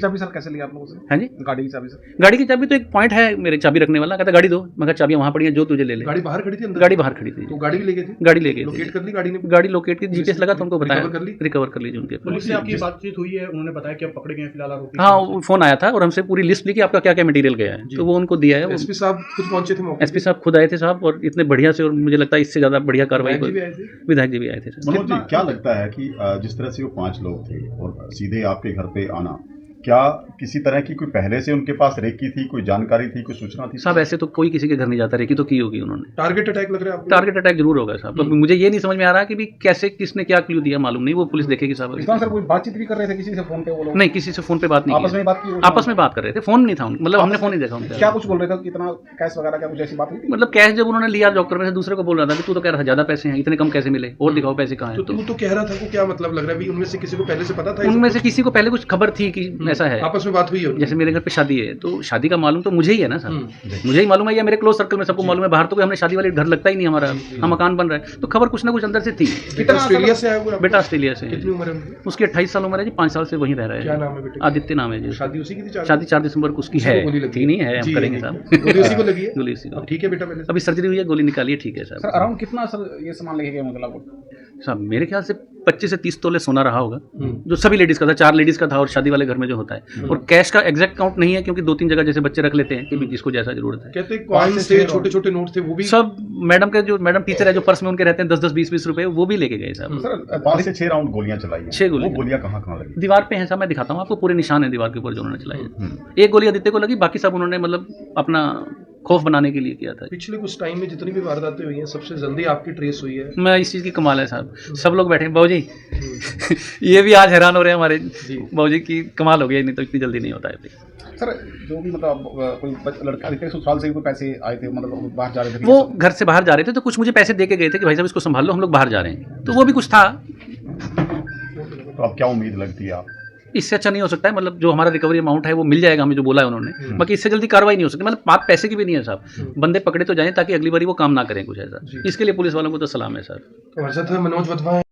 चाबी सर कैसे लिया आप लोगों से? हाँ जी, गाड़ी की चाबी सर? गाड़ी की चाबी तो एक पॉइंट है मेरे चाबी रखने वाला, कहता गाड़ी दो, मैं कहा चाबी वहाँ पड़ी है, जो तुझे ले ले। गाड़ी बाहर खड़ी थी अंदर? गाड़ी बाहर खड़ी थी, तो गाड़ी भी ले गए थे? गाड़ी ले गए लोकेट थे, कर ली गाड़ी ने? गाड़ी लोकेट की, जीपीएस लगा तो हमको बताया, रिकवर कर ली? रिकवर कर लीजिए उनके। पुलिस से आपकी बातचीत हुई है, उन्होंने बताया कि आप पकड़े गए हैं फिलहाल आरोपी? हाँ, फोन आया था और हमसे पूरी लिस्ट ली कि आपका क्या क्या मटेरियल गया है, तो वो उनको दिया है। एसपी साहब खुद पहुंचे थे मौके? एसपी साहब खुद आए थे साहब, और इतने बढ़िया से, और मुझे लगता है इससे ज़्यादा बढ़िया कार्रवाई विधायक जी भी आए थे? विधायक जी भी आए थे सर। मनोज जी, क्या लगता है कि जिस तरह से वो 5 लोग थे और सीधे आपके घर पे आना, क्या किसी तरह की कोई पहले से उनके पास रेकी थी, कोई जानकारी थी, कोई सूचना थी? साहब ऐसे तो कोई किसी के घर नहीं जाता, रेकी तो की होगी उन्होंने। टारगेट अटैक लग रहा है आपको? टारगेट अटैक जरूर होगा साहब, अब मुझे ये नहीं समझ में आ रहा कि भी कैसे किसने क्या क्लू दिया, मालूम नहीं, वो पुलिस देखेगी साहब। इस दौरान सर कोई बातचीत भी कर रहे थे किसी से फोन पे वो लोग? नहीं, किसी से फोन पे बात नहीं आपस में की, बात की? आपस में बात कर रहे थे, फोन नहीं था मतलब हमने फोन नहीं देखा उनका। क्या कुछ बोल रहे थे, कितना कैश वगैरह क्या कुछ ऐसी बात हुई थी? मतलब कैश जब उन्होंने लिया लॉकर में से, दूसरे को बोल रहा था कि तू तो कह रहा था ज्यादा पैसे हैं, इतने कम कैसे मिले, और दिखाओ पैसे कहाँ तो हैं। तू तो कह रहा था को क्या मतलब लग रहा है भी उनमें से किसी को पहले से पता था ये सब उनमें से कुछ? किसी को पहले कुछ खबर थी कि ऐसा है, आपस में बात हुई है उनकी? जैसे मेरे घर पे शादी है तो शादी का मालूम तो मुझे ही है ना सर, मुझे ही मालूम है या मेरे क्लोज सर्कल में सबको मालूम है, बाहर तो कोई हमने शादी वाले घर लगता ही नहीं हमारा, हम मकान बन रहा है, तो खबर कुछ ना कुछ अंदर से थी। कितना ऑस्ट्रेलिया से आया हुआ? बेटा ऑस्ट्रेलिया से है, कितनी उम्र है उनकी? उसकी 28 साल उम्र है जी, 5 साल से वहीं रह रहा है। क्या नाम है बेटे? आदित्य नाम है जी। शादी उसी की थी? शादी 4 दिसंबर को उसकी उसी है, को गोली लगी थी नहीं है, हम जी, करेंगे जी। साहब। गोली उसी को लगी है? गोली उसी को, अब ठीक है बेटा? पहले से अभी सर्जरी हुई है, गोली निकाली है, ठीक है सर साहब। अराउंड कितना सर ये सामान लेके गए मतलब? साहब मेरे ख्याल से 25 से 30 तोले सोना रहा होगा, जो सभी लेडीज का था, 4 लेडीज का था, और शादी वाले घर में जो होता है, और कैश का एग्जैक्ट काउंट नहीं है क्योंकि 2-3 जगह जैसे बच्चे रख लेते हैं कि भी जिसको जैसा जरूरत है। कहते कॉइन्स थे, छोटे छोटे नोट थे, वो भी सब मैडम के जो मैडम टीचर है जो पर्स में उनके रहते हैं 10-10 20-20 रुपए, वो भी लेके गए साहब। सर 5 से 6 राउंड गोलियां चलाई हैं। 6 गोलियां। वो गोलियां कहाँ लगी? दीवार पे है साहब, मैं दिखाता हूँ आपको, पूरे निशान है दीवार के ऊपर जो उन्होंने चलाई है। एक गोली आदित्य को लगी, बाकी सब उन्होंने मतलब अपना खौफ बनाने के लिए किया था। पिछले कुछ टाइम में जितनी भी वारदातें हुई हैं सबसे जल्दी आपकी ट्रेस हुई है। मैं इस चीज़ की कमाल है साहब, सब लोग बैठे हैं बाबू जी ये भी आज हैरान हो रहे हैं हमारे बाबू जी की, कमाल हो गया, नहीं तो इतनी जल्दी नहीं होता है। सर जो भी मतलब कोई लड़का आदित्य ससुराल से भी कोई पैसे आए थे, मतलब बाहर जा रहे थे? वो घर से बाहर जा रहे थे तो कुछ मुझे पैसे दे के गए थे कि भाई साहब इसको संभाल लो, हम लोग बाहर जा रहे हैं, तो वो भी कुछ था। तो अब क्या उम्मीद लगती है आप? इससे अच्छा नहीं हो सकता है, मतलब जो हमारा रिकवरी अमाउंट है वो मिल जाएगा हमें, जो बोला है उन्होंने, बाकी इससे जल्दी कार्रवाई नहीं हो सकती। मतलब बात पैसे की भी नहीं है साहब, बंदे पकड़े तो जाएं ताकि अगली बारी वो काम ना करें कुछ ऐसा, इसके लिए पुलिस वालों को तो सलाम है सर। तो मनोज वधवा